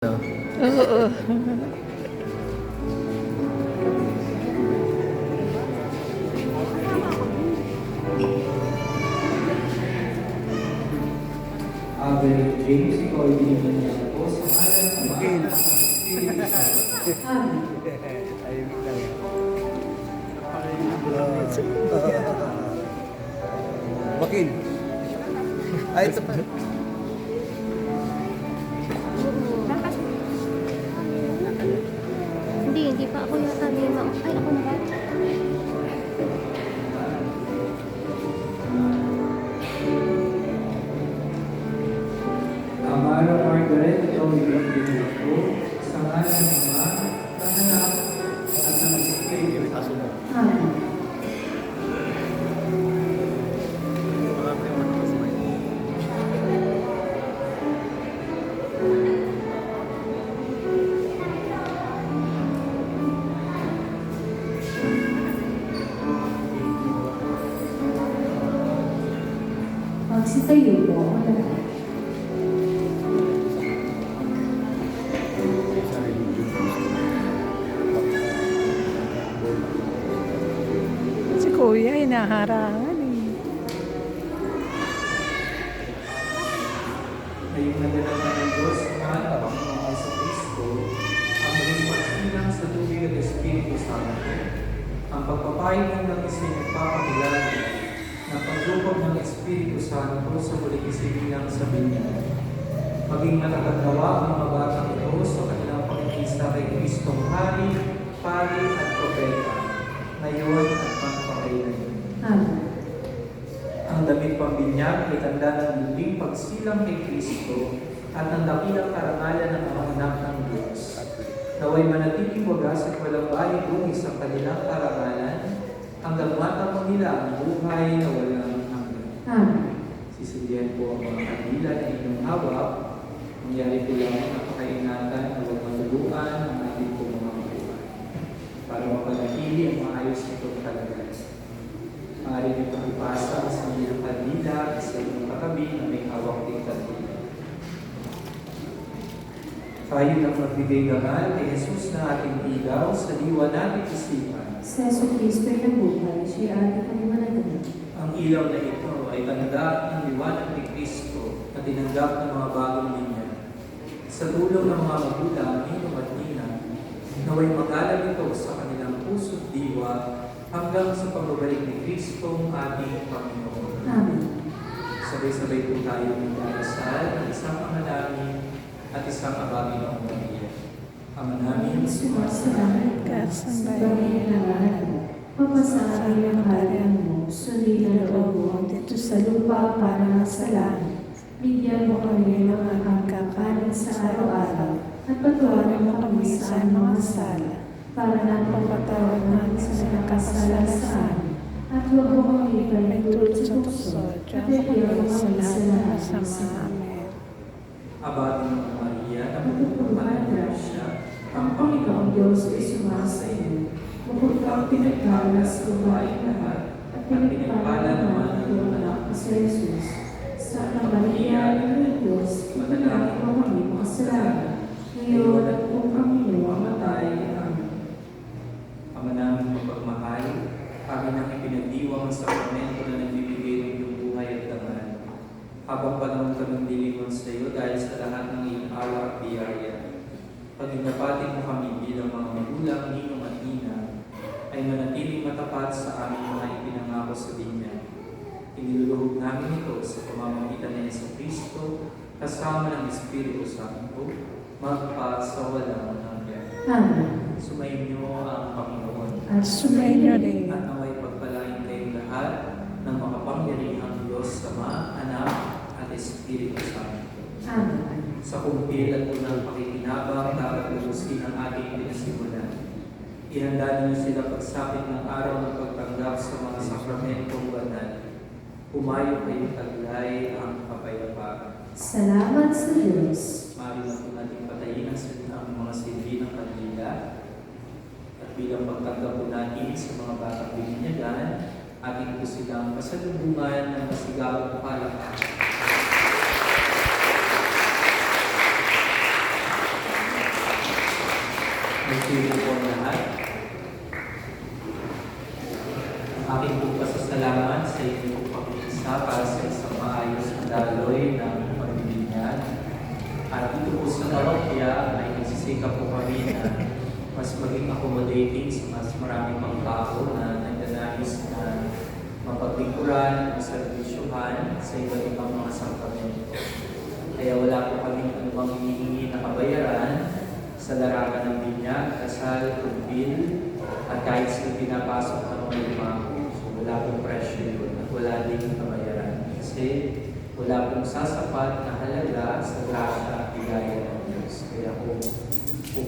Oo. James, ikaw ay binigyan niya po sa ngalan ng Ama at Espiritu Santo. Ayun lang. Bakit? Ay, ito pa. Hindi pa ako yata lima. Ay, ako na ba? Amara Margaret, ikaw ay binigyan niya po sa ngalan ng Ama, ng Anak, at ng Espiritu Santo. Magsitayo po ang lahat. Si Kuya, hinaharangan eh. Ngayong nadala ng Diyos, mahal ang Panginoong Jesucristo, ang maging pagsilang sa tubig at Espiritu Santo, ang pagpapayo ng langis ay nagpapakilala ng paglubog ng Espiritu Santo sa muling isinilang sa Binya. Maging matatagnawa ang mga batang ito sa kanilang pakikisa kay Kristong Hari, Pari at Propeta, ngayon at magpakailan. Amen. Ang damit pambinyag ay tanda ng muling pagsilang kay Kristo at ang dakilang karangalan ng mga anak ng Diyos. Naway manatiling wagas at walang bayad dungis sa kanilang karangalan, hanggang matamo nila ang buhay na walang hanggan. Amen. Sisilbihan po ang mga kandila na inyong hawak. Mangyari po lang ang napakaingatan na huwag matuluan ang ating po mga buhay para mapanatili ang maayos nitong kalagayan. Maaari niyo pong ipasa sa inyong kandila sa inyong katabi na may hawak din kandila. Tayo ng magbigay dangal kay Jesus na ating ilaw sa diwa nating isipan. Sa Yesu Cristo ay nabuhay, siya ating paliwanagan. Ang ilaw na ito ay tanda ng liwanag ni Kristo na tinanggap ng mga bagong linya. Sa tulong ng mga magulang, ninong at ninang, naway mag-alam ito sa kanilang puso't diwa hanggang sa pagbabalik ni Kristo ang ating Panginoon. Amen. Sabay-sabay po tayo magdadasal ng isang Ama namin at isang Aba Ginoong Maria. Ama namin, Sumasalangit ka sa Kasambayan bayan ng ngalan mo. Papasabi ang kaharian mo, sundin ang loob mo dito sa lupa para sa langit. Bigyan mo kami ng aming kakanin sa araw-araw at patawarin mo kami sa aming mga sala para na papatawad namin sa nakasala sa amin. At huwag mo kami palagtulad sa tukso at iyaw sa kami sa lahat ng lahat ng masama. Amen. Aba Ginoong Maria, napupurmahan na siya, Ang Panginoong Diyos ay sumasa iyo. Bukod kang pinagkalas kumain lahat at pinagpala naman ang iyong anak na si Jesus. Sa Maria, Ina ng Diyos, manalangin mo kami makasalanan, ngayon at kung kami mamatay. Amen. Ama namin mapagmahal, kami nang ipinagdiwang ang sakramento na nagbibigay ng iyong buhay at dangal. Habang panahon kaming dilingon sa iyo dahil sa lahat ng iyong awa at biyaya. Paginapatin mo kami bilang mga magulang, ninong at ina, ay manatiling matapat sa aming mga ipinangako sa Binya. Iniluluhog namin ito sa pamamagitan ng Yesu Cristo, kasama ng Espiritu Santo, magpa sa walang hanggan. Amen. Sumayin niyo ang Panginoon. At Sumayin rin. At naway pagpalain kayong lahat ng makapangyarihang Diyos, Ama, Anak, at Espiritu Santo. Amen. Sa kumpil at unang pakikinabang, dapat lubusin ang ating pinasimulan. Ihanda niyo sila pagsapit ng araw ng pagtanggap sa mga sakramentong banal. Humayo kayong taglay ang kapayapaan. Salamat sa Diyos. Mari na po natin patayin ang mga silbi ng kandila. At bilang pagtanggap po natin sa mga batang bininyagan, ating po silang pasalubungan ng masigabong palakpakan. Sumasalubong po ang lahat. Ang aking po pasasalamat sa inyo po pag-iisa para sa isang maayos na daloy ng pagbibinyag. At dito po sa parokya ay nagsisikap po kami na mas maging accommodating sa mas maraming mga tao na nagnanais na mapaglingkuran, maservisyuhan sa iba't ibang mga sakramento. Kaya wala po kami anumang hinihingi na kabayaran sa larangan ng binyag, kasal, kumbil, at kahit sino pinapasok ng mga lumako. So wala pong presyo yun at wala din kabayaran. Kasi wala pong sasapat na halaga sa grasya at bigaya ng Diyos. Kaya kung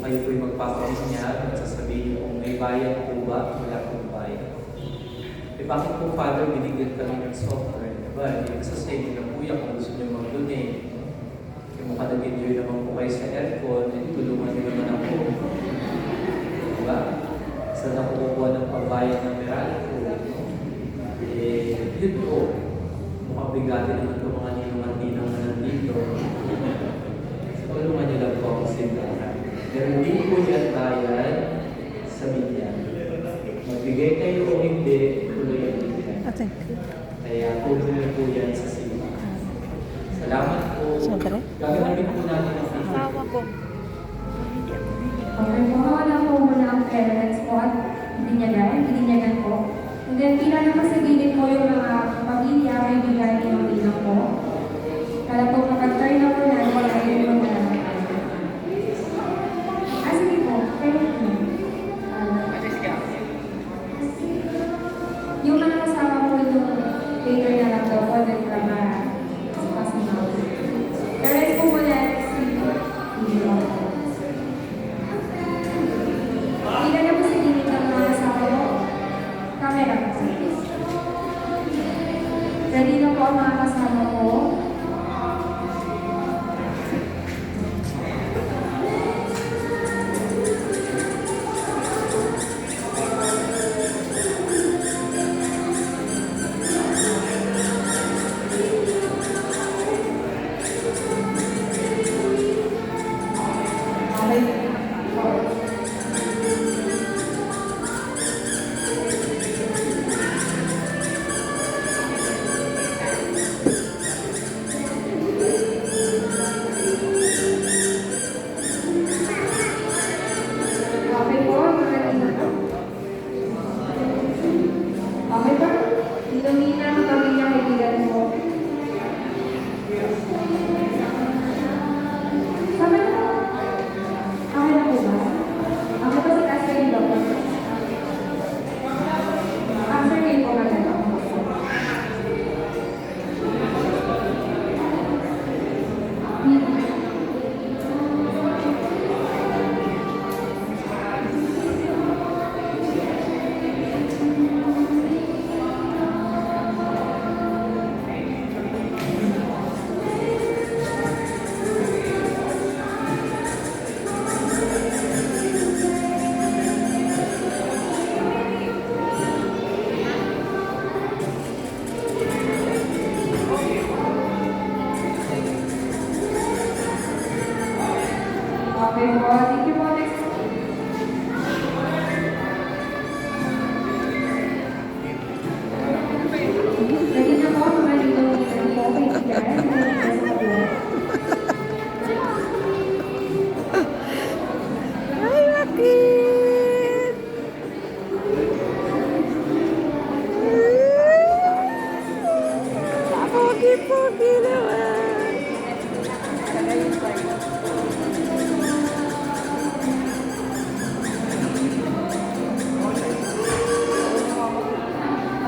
kayo po'y magpapabinyag at sasabihin kung may bayad po ba, wala pong bayad. Eh bakit po, Father, binigyan kami ng software? Diba? Hindi sa sa inyo na po yan kung gusto nyo mag-donate. Kung mukha nag-enjoy naman po kayo sa aircon, eh tulungan nyo naman ako. Diba? Saan ako kukuha ng pambayad ng Meralco? Eh, yun po. Mukhang bigati naman ito mga ninong na nandito. Tulungan nyo lang po ang sindahan. Pero hindi po yan bayad sa milyan. Magbigay kayo o hindi, tuloy ang milyan. Ate. Kaya tuloy po yan sa simbahan. Salamat po. Siyempre. Gagawin po natin ang Asawa ko. Okay po, wala po muna ang parents po at bininyagan po. And then, pinanamasagilin po yung mga pamilya, kaibigan ng bilang po. Kaya po, kapag-turn na po na, wala yung mga sige po, kayo po. Yung mga kasama po yung later na lang daw po, then para sa mga. The rest po muna, hindi na po sa gilid ng mga kasama po. Camera po. Ready na po ang mga kasama po. Okay po, mga dito. Okay ba? Ilumina ang pamilya kaibigan po. Sama na po. Okay na po ba? Ako po si Catherine Lopez. After kayo po maganda po. Okay po, thank you po. Next. Ready na po, mga dito po, kaibigan. Ay, bakit? Pogi-pogi naman.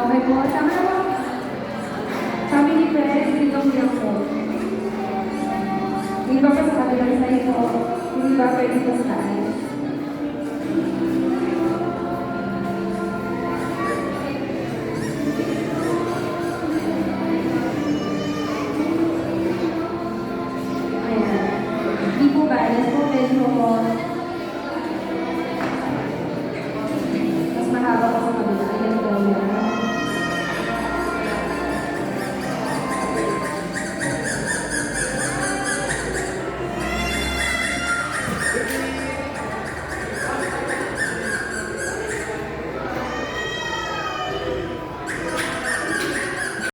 Okay po, tama na po. Family friends, dito po. Hindi ba pa sa kabilang sa'yo po? Hindi ba pwede po sa taas?